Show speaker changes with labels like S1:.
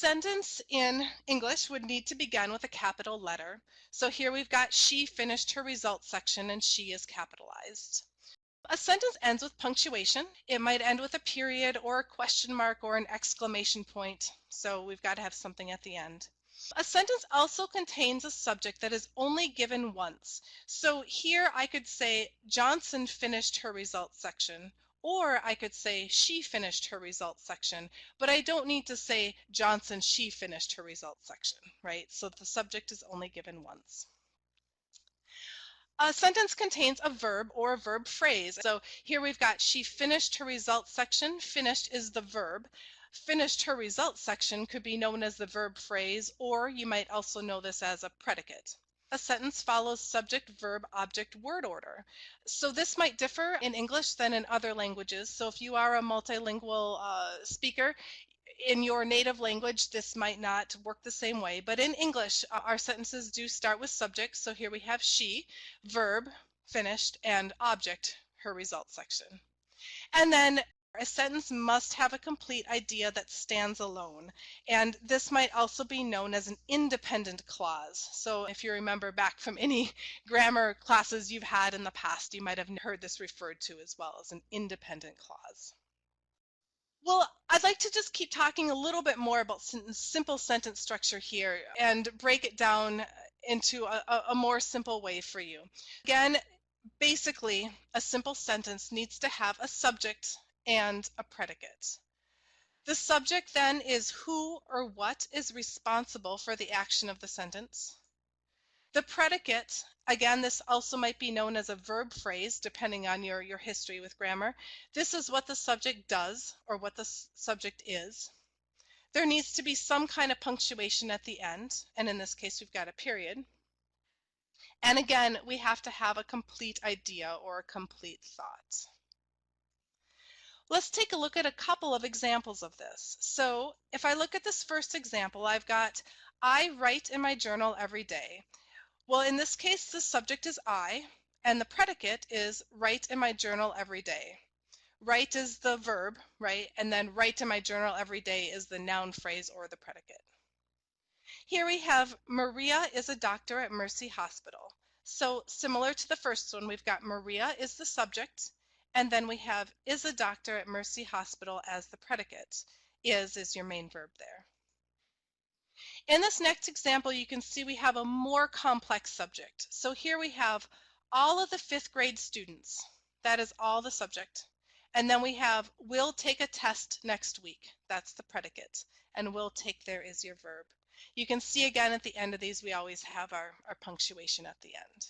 S1: sentence in English would need to begin with a capital letter. So here we've got she finished her results section and she is capitalized. A sentence ends with punctuation. It might end with a period or a question mark or an exclamation point. So we've got to have something at the end. A sentence also contains a subject that is only given once. So here I could say Johnson finished her results section, or I could say she finished her results section, but I don't need to say Johnson, she finished her results section, right? So the subject is only given once. A sentence contains a verb or a verb phrase. So here we've got she finished her results section. Finished is the verb. Finished her results section could be known as the verb phrase, or you might also know this as a predicate. A sentence follows subject, verb, object, word order. So this might differ in English than in other languages. So if you are a multilingual speaker, in your native language, this might not work the same way. But in English, our sentences do start with subject. So here we have she, verb, finished, and object, her results section. And then a sentence must have a complete idea that stands alone, and this might also be known as an independent clause. So if you remember back from any grammar classes you've had in the past, you might have heard this referred to as well as an independent clause. Well, I'd like to just keep talking a little bit more about simple sentence structure here and break it down into a more simple way for you. Again, basically, a simple sentence needs to have a subject and a predicate. The subject then is who or what is responsible for the action of the sentence. The predicate, again, this also might be known as a verb phrase depending on your history with grammar. This is what the subject does or what the subject is. There needs to be some kind of punctuation at the end, and in this case we've got a period. And again, we have to have a complete idea or a complete thought. Let's take a look at a couple of examples of this. So if I look at this first example, I've got I write in my journal every day. Well, in this case, the subject is I, and the predicate is write in my journal every day. Write is the verb, right? And then write in my journal every day is the noun phrase or the predicate. Here we have Maria is a doctor at Mercy Hospital. So similar to the first one, we've got Maria is the subject, and then we have is a doctor at Mercy Hospital as the predicate. Is your main verb there. In this next example, you can see we have a more complex subject. So here we have all of the 5th grade students. That is all the subject. And then we have will take a test next week. That's the predicate. And will take there is your verb. You can see again at the end of these we always have our punctuation at the end.